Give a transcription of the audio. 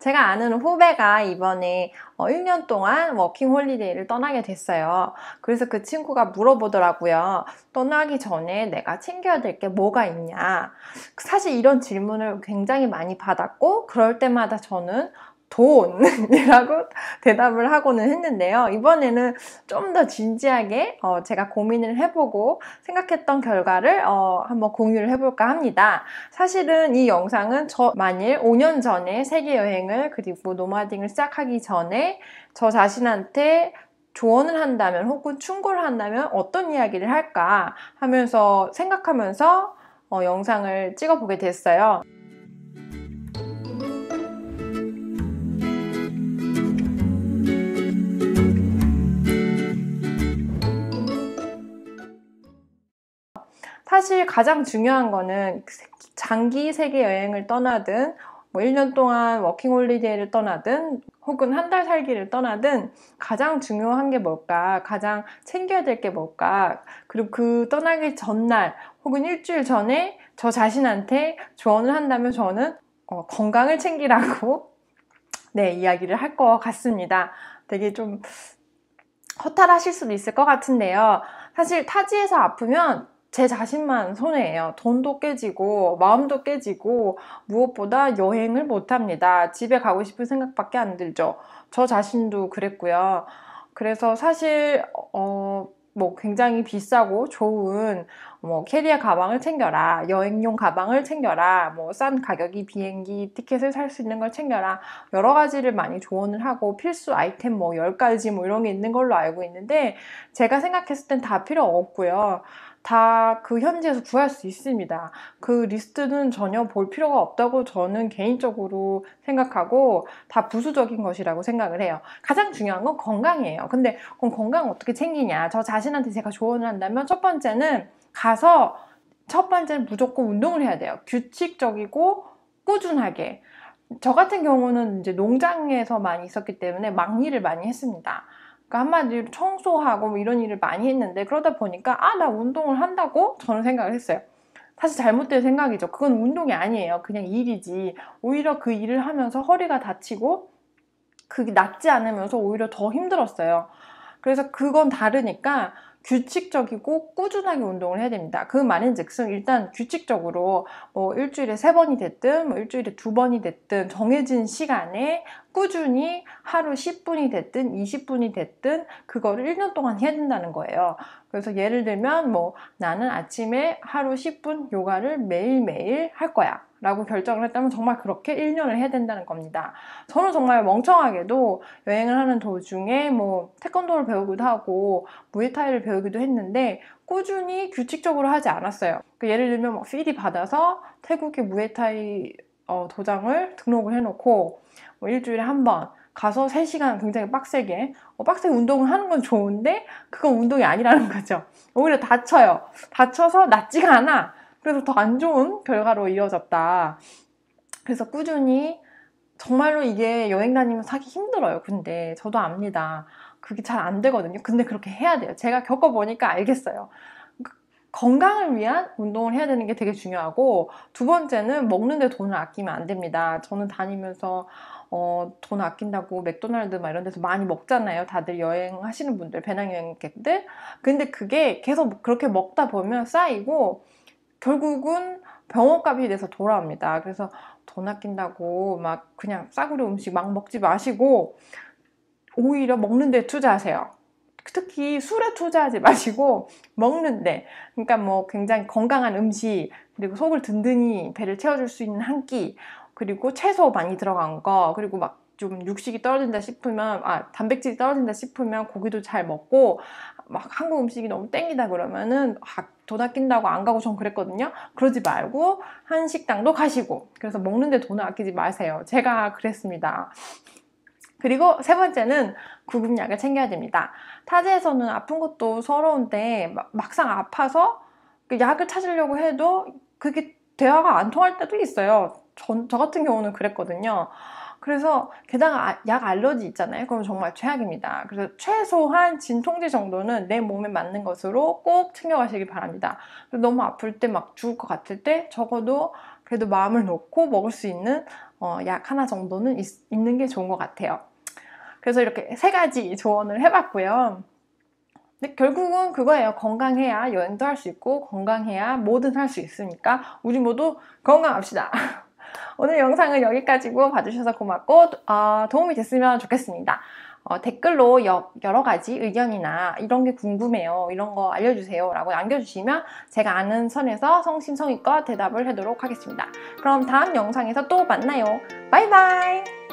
제가 아는 후배가 이번에 1년 동안 워킹 홀리데이를 떠나게 됐어요. 그래서 그 친구가 물어보더라고요. 떠나기 전에 내가 챙겨야 될 게 뭐가 있냐. 사실 이런 질문을 굉장히 많이 받았고 그럴 때마다 저는 돈이라고 대답을 하고는 했는데요. 이번에는 좀 더 진지하게 제가 고민을 해보고 생각했던 결과를 한번 공유를 해볼까 합니다. 사실은 이 영상은 만일 5년 전에 세계 여행을 그리고 노마딩을 시작하기 전에 저 자신한테 조언을 한다면 혹은 충고를 한다면 어떤 이야기를 할까 하면서 생각하면서 영상을 찍어보게 됐어요. 사실 가장 중요한 거는 장기 세계 여행을 떠나든 1년 동안 워킹홀리데이를 떠나든 혹은 한 달 살기를 떠나든 가장 중요한 게 뭘까? 가장 챙겨야 될 게 뭘까? 그리고 그 떠나기 전날 혹은 일주일 전에 저 자신한테 조언을 한다면 저는 건강을 챙기라고 이야기를 할 것 같습니다. 되게 좀 허탈하실 수도 있을 것 같은데요. 사실 타지에서 아프면 제 자신만 손해예요. 돈도 깨지고 마음도 깨지고 무엇보다 여행을 못합니다. 집에 가고 싶은 생각밖에 안 들죠. 저 자신도 그랬고요. 그래서 사실 뭐 굉장히 비싸고 좋은 캐리어 가방을 챙겨라, 여행용 가방을 챙겨라, 싼 가격이 비행기 티켓을 살 수 있는 걸 챙겨라, 여러 가지를 많이 조언을 하고 필수 아이템 10가지 이런 게 있는 걸로 알고 있는데 제가 생각했을 땐 다 필요 없고요. 다 그 현지에서 구할 수 있습니다. 그 리스트는 전혀 볼 필요가 없다고 저는 개인적으로 생각하고 다 부수적인 것이라고 생각을 해요. 가장 중요한 건 건강이에요. 근데 그럼 건강 어떻게 챙기냐? 저 자신한테 제가 조언을 한다면 첫 번째는 무조건 운동을 해야 돼요. 규칙적이고 꾸준하게. 저 같은 경우는 이제 농장에서 많이 있었기 때문에 막일을 많이 했습니다. 그러니까 한마디로 청소하고 이런 일을 많이 했는데 그러다 보니까 나 운동을 한다고 저는 생각을 했어요. 사실 잘못된 생각이죠. 그건 운동이 아니에요. 그냥 일이지. 오히려 그 일을 하면서 허리가 다치고 그게 낫지 않으면서 오히려 더 힘들었어요. 그래서 그건 다르니까 규칙적이고 꾸준하게 운동을 해야 됩니다. 그 말인즉슨 일단 규칙적으로 일주일에 3번이 됐든 일주일에 2번이 됐든 정해진 시간에 꾸준히 하루 10분이 됐든 20분이 됐든 그거를 1년 동안 해야 된다는 거예요. 그래서 예를 들면 나는 아침에 하루 10분 요가를 매일매일 할 거야 라고 결정을 했다면 정말 그렇게 1년을 해야 된다는 겁니다. 저는 정말 멍청하게도 여행을 하는 도중에 태권도를 배우기도 하고 무에타이를 배우기도 했는데 꾸준히 규칙적으로 하지 않았어요. 예를 들면 필이 받아서 태국의 무에타이 도장을 등록을 해놓고 일주일에 한 번 가서 3시간 굉장히 빡세게 운동을 하는 건 좋은데 그건 운동이 아니라는 거죠. 오히려 다쳐서 낫지가 않아. 그래서 더 안 좋은 결과로 이어졌다. 그래서 꾸준히 정말로 이게 여행 다니면서 하기 힘들어요. 근데 저도 압니다. 그게 잘 안 되거든요. 근데 그렇게 해야 돼요. 제가 겪어보니까 알겠어요. 건강을 위한 운동을 해야 되는 게 되게 중요하고 두 번째는 먹는데 돈을 아끼면 안 됩니다. 저는 다니면서 돈 아낀다고 맥도날드 이런 데서 많이 먹잖아요. 다들 여행하시는 분들, 배낭여행객들. 근데 그게 계속 그렇게 먹다 보면 쌓이고 결국은 병원값이 돼서 돌아옵니다. 그래서 돈 아낀다고 그냥 싸구려 음식 막 먹지 마시고 오히려 먹는 데 투자하세요. 특히 술에 투자하지 마시고 먹는데, 그러니까 굉장히 건강한 음식, 그리고 속을 든든히 배를 채워줄 수 있는 한 끼, 그리고 채소 많이 들어간 거, 그리고 좀 육식이 떨어진다 싶으면 단백질이 떨어진다 싶으면 고기도 잘 먹고 한국 음식이 너무 땡기다 그러면은 돈 아낀다고 안 가고 전 그랬거든요. 그러지 말고 한식당도 가시고, 그래서 먹는데 돈을 아끼지 마세요. 제가 그랬습니다. 그리고 세 번째는 구급약을 챙겨야 됩니다. 타지에서는 아픈 것도 서러운데 막상 아파서 그 약을 찾으려고 해도 그게 대화가 안 통할 때도 있어요. 저 같은 경우는 그랬거든요. 그래서 게다가 약 알러지 있잖아요. 그럼 정말 최악입니다. 그래서 최소한 진통제 정도는 내 몸에 맞는 것으로 꼭 챙겨가시기 바랍니다. 너무 아플 때 죽을 것 같을 때 적어도 그래도 마음을 놓고 먹을 수 있는 약 하나 정도는 있는 게 좋은 것 같아요. 그래서 이렇게 3가지 조언을 해봤고요. 근데 결국은 그거예요. 건강해야 여행도 할 수 있고 건강해야 뭐든 할 수 있으니까 우리 모두 건강합시다. 오늘 영상은 여기까지고 봐주셔서 고맙고 도움이 됐으면 좋겠습니다. 댓글로 여러 가지 의견이나 이런 게 궁금해요. 이런 거 알려주세요 라고 남겨주시면 제가 아는 선에서 성심성의껏 대답을 하도록 하겠습니다. 그럼 다음 영상에서 또 만나요. 바이바이!